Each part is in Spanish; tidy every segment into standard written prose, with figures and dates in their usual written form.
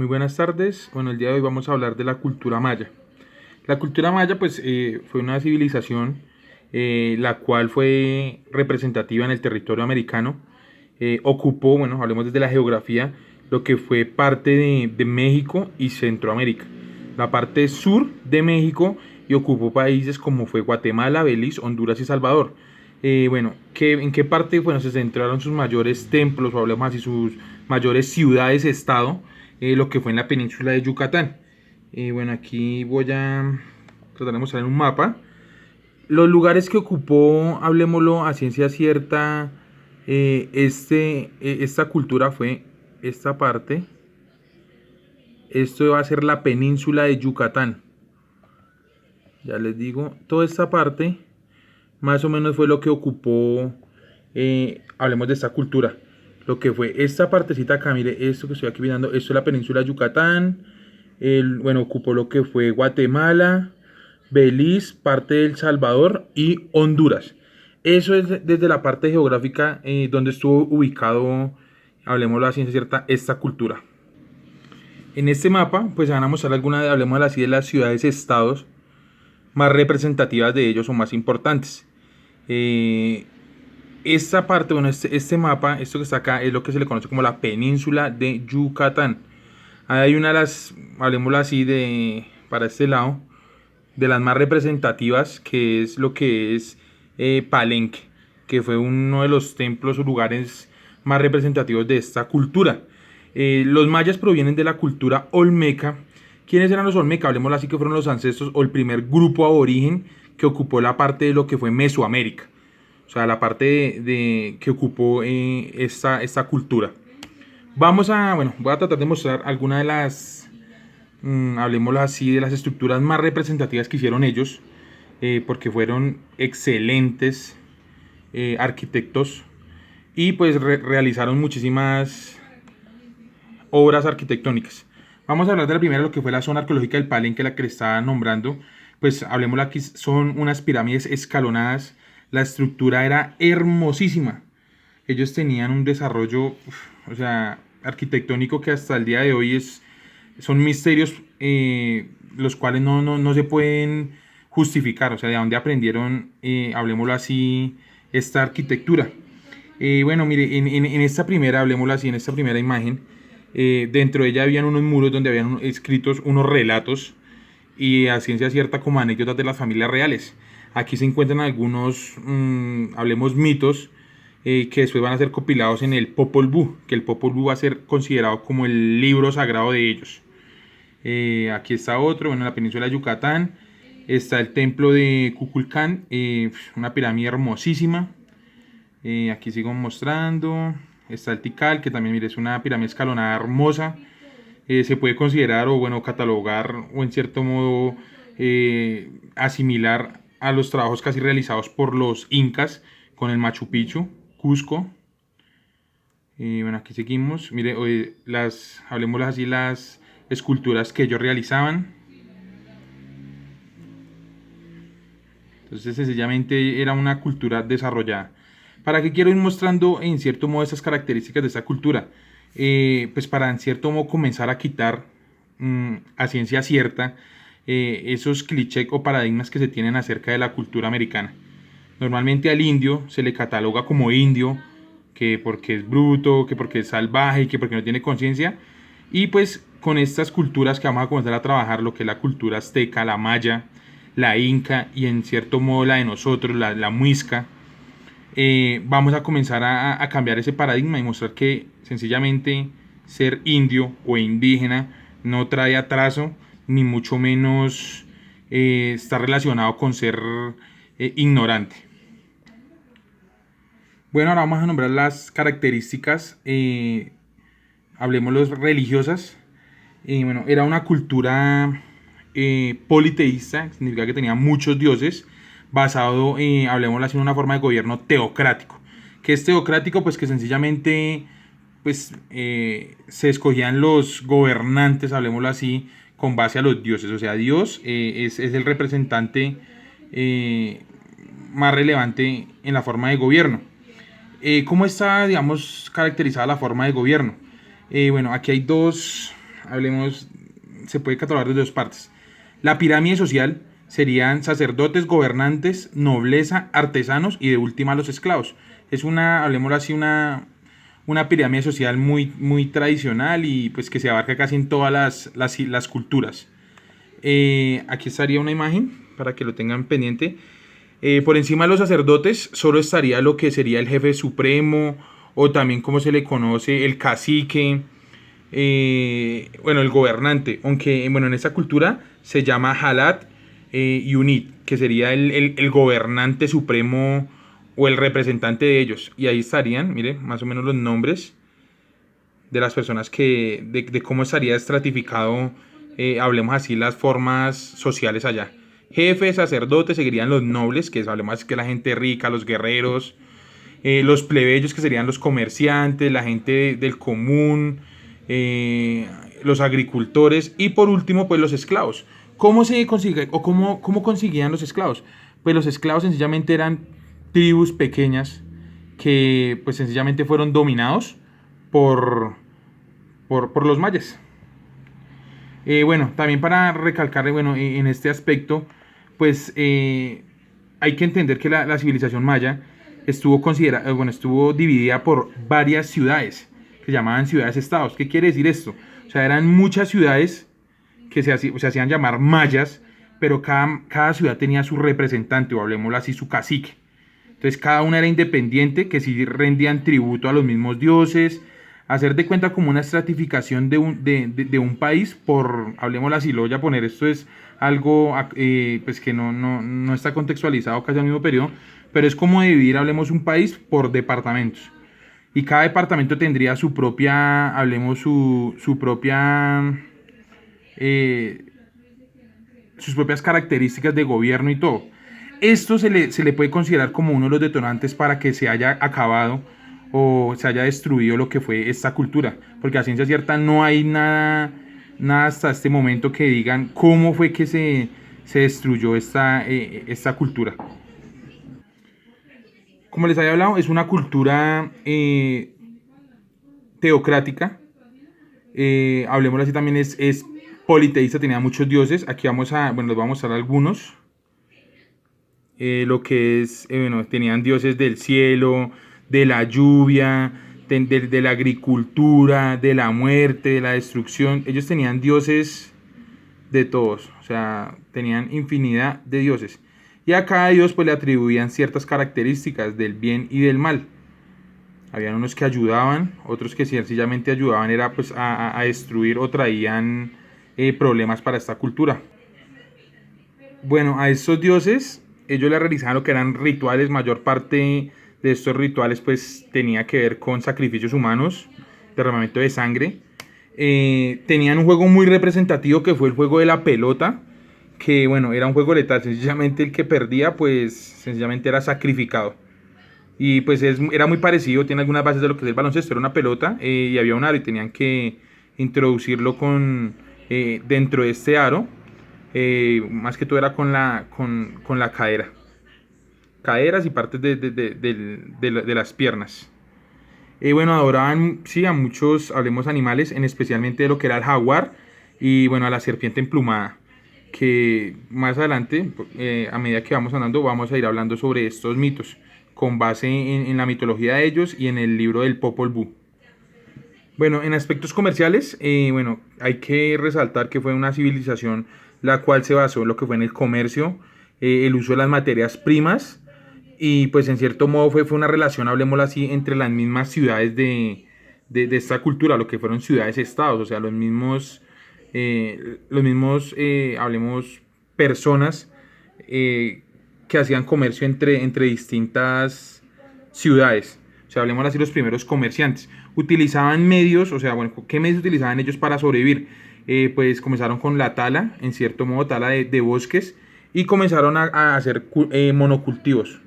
Muy buenas tardes. Bueno, el día de hoy vamos a hablar de la cultura maya. La cultura maya, pues, fue una civilización la cual fue representativa en el territorio americano. Ocupó, bueno, hablemos desde la geografía, lo que fue parte de México y Centroamérica. La parte sur de México y ocupó países como fue Guatemala, Belice, Honduras y Salvador. Bueno, ¿en qué parte bueno, se centraron sus mayores templos, o hablemos así, sus mayores ciudades-estado? Lo que fue en la península de Yucatán. Bueno, aquí voy a tratar de mostrar en un mapa los lugares que ocupó, hablemoslo a ciencia cierta, esta cultura fue esta parte. Esto va a ser la península de Yucatán. Ya les digo, toda esta parte más o menos fue lo que ocupó, hablemos de esta cultura. Lo que fue esta partecita acá, mire, esto que estoy aquí mirando, esto es la península de Yucatán. Bueno, ocupó lo que fue Guatemala, Belice, parte de El Salvador y Honduras. Eso es desde la parte geográfica donde estuvo ubicado, hablemos la ciencia cierta, esta cultura. En este mapa, pues van a mostrar algunas, hablemos así, de las ciudades-estados más representativas de ellos o más importantes. Esta parte, bueno, este mapa, esto que está acá, es lo que se le conoce como la península de Yucatán. Hay una de las, hablemoslo así, para este lado, de las más representativas, que es lo que es Palenque, que fue uno de los templos o lugares más representativos de esta cultura. Los mayas provienen de la cultura olmeca. ¿Quiénes eran los olmeca? Hablemoslo así, que fueron los ancestros o el primer grupo aborigen que ocupó la parte de lo que fue Mesoamérica. O sea, la parte que ocupó esta cultura. Voy a tratar de mostrar algunas de las, hablemoslo así, de las estructuras más representativas que hicieron ellos, porque fueron excelentes arquitectos y pues realizaron muchísimas obras arquitectónicas. Vamos a hablar de la primera, lo que fue la zona arqueológica del Palenque, la que le estaba nombrando. Pues hablemoslo aquí, son unas pirámides escalonadas. La estructura era hermosísima. Ellos tenían un desarrollo, o sea, arquitectónico que hasta el día de hoy son misterios los cuales no se pueden justificar. O sea, de dónde aprendieron, hablemoslo así, esta arquitectura. Bueno, mire, en esta primera, hablemoslo así, en esta primera imagen, dentro de ella habían unos muros donde habían escritos unos relatos y a ciencia cierta como anécdotas de las familias reales. Aquí se encuentran algunos, hablemos, mitos que después van a ser compilados en el Popol Vuh, que el Popol Vuh va a ser considerado como el libro sagrado de ellos. Aquí está otro, bueno, en la península de Yucatán está el templo de Kukulcán, una pirámide hermosísima. Aquí sigo mostrando. Está el Tikal, que también, mire, es una pirámide escalonada hermosa. Se puede considerar o bueno, catalogar o en cierto modo asimilar a los trabajos casi realizados por los incas con el Machu Picchu, Cusco. Bueno, aquí seguimos. Mire, hablemos así, las esculturas que ellos realizaban. Entonces, sencillamente era una cultura desarrollada. ¿Para qué quiero ir mostrando en cierto modo esas características de esta cultura? Pues para en cierto modo comenzar a quitar a ciencia cierta esos clichés o paradigmas que se tienen acerca de la cultura americana. Normalmente al indio se le cataloga como indio, que porque es bruto, que porque es salvaje, que porque no tiene conciencia. Y pues con estas culturas que vamos a comenzar a trabajar, lo que es la cultura azteca, la maya, la inca y en cierto modo la de nosotros, la muisca, vamos a comenzar a cambiar ese paradigma y mostrar que sencillamente ser indio o indígena no trae atraso, ni mucho menos está relacionado con ser ignorante. Bueno, ahora vamos a nombrar las características, hablemos las religiosas. Bueno, era una cultura politeísta, significa que tenía muchos dioses, basado, hablemos así, en una forma de gobierno teocrático. ¿Qué es teocrático? Pues que sencillamente pues, se escogían los gobernantes, hablemoslo así, con base a los dioses. O sea, Dios es el representante más relevante en la forma de gobierno. ¿Cómo está, digamos, caracterizada la forma de gobierno? Bueno, aquí hay dos, hablemos, se puede catalogar de dos partes. La pirámide social serían sacerdotes, gobernantes, nobleza, artesanos y de última los esclavos. Es una, hablemoslo así, una pirámide social muy, muy tradicional y pues que se abarca casi en todas las culturas. Aquí estaría una imagen para que lo tengan pendiente. Por encima de los sacerdotes solo estaría lo que sería el jefe supremo o también como se le conoce el cacique, bueno, el gobernante, aunque bueno, en esta cultura se llama Halat Yunit, que sería el gobernante supremo o el representante de ellos. Y ahí estarían, mire, más o menos los nombres de las personas de cómo estaría estratificado, hablemos así, las formas sociales allá. Jefes, sacerdotes, seguirían los nobles, que es, hablemos así, que la gente rica, los guerreros, los plebeyos, que serían los comerciantes, la gente del común, los agricultores y por último, pues los esclavos. ¿Cómo se consigue o cómo conseguían los esclavos? Pues los esclavos sencillamente eran tribus pequeñas que pues sencillamente fueron dominados por los mayas. Bueno, también para recalcar, bueno, en este aspecto, pues hay que entender que la civilización maya estuvo dividida por varias ciudades que se llamaban ciudades-estados. ¿Qué quiere decir esto? O sea, eran muchas ciudades que se hacían llamar mayas, pero cada ciudad tenía su representante, o hablemoslo así, su cacique. Entonces cada una era independiente, que sí rendían tributo a los mismos dioses, hacer de cuenta como una estratificación de un país por, hablemoslo así, lo voy a poner, esto es algo pues que no está contextualizado casi al mismo periodo, pero es como dividir, hablemos, un país por departamentos. Y cada departamento tendría su propia, hablemos, su propia, sus propias características de gobierno y todo. Esto se le puede considerar como uno de los detonantes para que se haya acabado o se haya destruido lo que fue esta cultura, porque a ciencia cierta no hay nada hasta este momento que digan cómo fue que se destruyó esta cultura. Como les había hablado, es una cultura teocrática. Hablemoslo así, también es politeísta, tenía muchos dioses. Aquí les vamos a mostrar algunos. Lo que es, bueno, tenían dioses del cielo, de la lluvia, de la agricultura, de la muerte, de la destrucción. Ellos tenían dioses de todos, o sea, tenían infinidad de dioses. Y a cada dios pues le atribuían ciertas características del bien y del mal. Habían unos que ayudaban, otros que sencillamente ayudaban era pues a destruir o traían problemas para esta cultura. Bueno, a estos dioses ellos le realizaban lo que eran rituales. Mayor parte de estos rituales pues tenía que ver con sacrificios humanos, derramamiento de sangre. Tenían un juego muy representativo que fue el juego de la pelota, que bueno, era un juego letal. Sencillamente el que perdía pues sencillamente era sacrificado. Y pues era muy parecido, tiene algunas bases de lo que es el baloncesto. Era una pelota y había un aro y tenían que introducirlo dentro de este aro. Más que todo era con la cadera. Caderas y partes de las piernas. Bueno, adoraban, sí, a muchos, hablemos, animales, especialmente de lo que era el jaguar y bueno, a la serpiente emplumada, que más adelante, a medida que vamos andando, vamos a ir hablando sobre estos mitos, con base en la mitología de ellos y en el libro del Popol Vuh. Bueno, en aspectos comerciales, bueno, hay que resaltar que fue una civilización la cual se basó en lo que fue en el comercio, el uso de las materias primas, y pues en cierto modo fue una relación, hablemoslo así, entre las mismas ciudades de esta cultura, lo que fueron ciudades-estados, o sea, los mismos hablemos, personas que hacían comercio entre distintas ciudades. O sea, hablemos así, los primeros comerciantes. Utilizaban medios, o sea, bueno, ¿qué medios utilizaban ellos para sobrevivir? Pues comenzaron con la tala, en cierto modo, tala de bosques, y comenzaron a hacer monocultivos.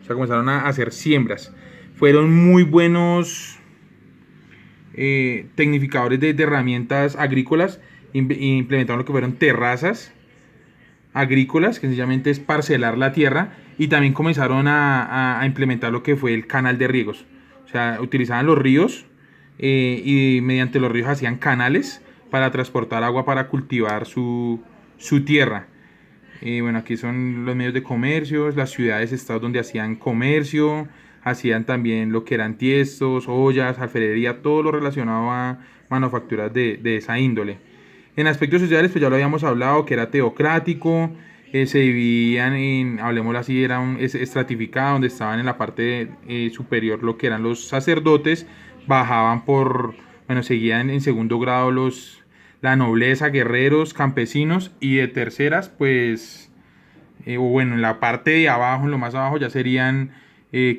O sea, comenzaron a hacer siembras. Fueron muy buenos tecnificadores de herramientas agrícolas. Implementaron lo que fueron terrazas agrícolas, que sencillamente es parcelar la tierra, y también comenzaron a implementar lo que fue el canal de riegos. O sea, utilizaban los ríos y mediante los ríos hacían canales para transportar agua para cultivar su tierra. Bueno, aquí son los medios de comercio, las ciudades, estados donde hacían comercio, hacían también lo que eran tiestos, ollas, alfarería, todo lo relacionado a manufacturas de esa índole. En aspectos sociales, pues ya lo habíamos hablado, que era teocrático, se dividían en, hablemoslo así, era estratificado, donde estaban en la parte superior lo que eran los sacerdotes, bajaban bueno, seguían en segundo grado la nobleza, guerreros, campesinos, y de terceras, pues, o bueno, en la parte de abajo, en lo más abajo ya serían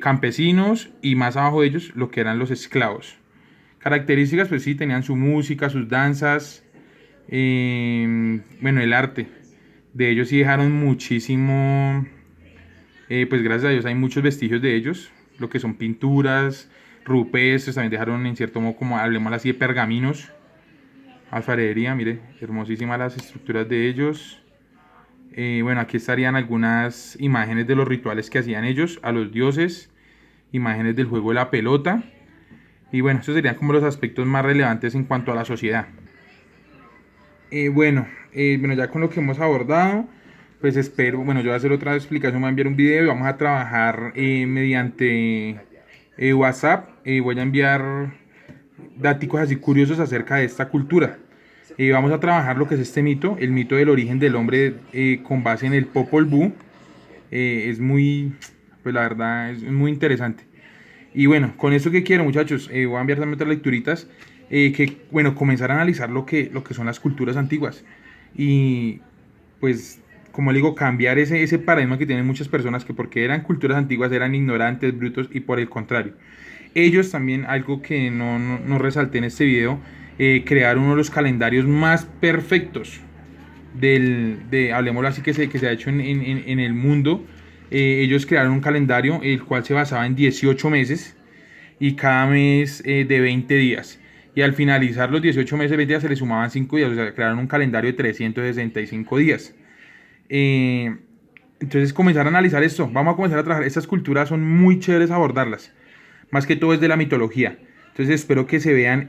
campesinos, y más abajo de ellos lo que eran los esclavos. Características, pues sí, tenían su música, sus danzas, bueno, el arte. De ellos sí dejaron muchísimo, pues gracias a Dios hay muchos vestigios de ellos, lo que son pinturas, rupestres, también dejaron en cierto modo, como hablemos así, de pergaminos, alfarería, mire, hermosísimas las estructuras de ellos. Bueno, aquí estarían algunas imágenes de los rituales que hacían ellos a los dioses, imágenes del juego de la pelota, y bueno, estos serían como los aspectos más relevantes en cuanto a la sociedad. Bueno, ya con lo que hemos abordado, pues espero, bueno, yo voy a hacer otra explicación, voy a enviar un video y vamos a trabajar mediante WhatsApp. Voy a enviar datos así curiosos acerca de esta cultura. Vamos a trabajar lo que es este mito, el mito del origen del hombre con base en el Popol Vuh. Es muy, pues la verdad, es muy interesante. Y bueno, con esto que quiero, muchachos, voy a enviar también otras lecturitas que, bueno, comenzar a analizar lo que son las culturas antiguas. Y pues, como le digo, cambiar ese paradigma que tienen muchas personas, que porque eran culturas antiguas eran ignorantes, brutos, y por el contrario. Ellos también, algo que no resalté en este video, crearon uno de los calendarios más perfectos hablemoslo así, que se ha hecho en el mundo. Ellos crearon un calendario el cual se basaba en 18 meses y cada mes de 20 días. Y al finalizar los 18 meses, 20 días, se le sumaban 5 días, o sea, crearon un calendario de 365 días. Entonces, comenzar a analizar esto, vamos a comenzar a trabajar. Estas culturas son muy chéveres abordarlas, más que todo es de la mitología. Entonces, espero que se vean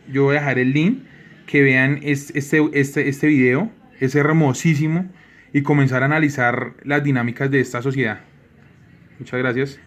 yo voy a dejar el link, que vean este video, es hermosísimo, y comenzar a analizar las dinámicas de esta sociedad. Muchas gracias.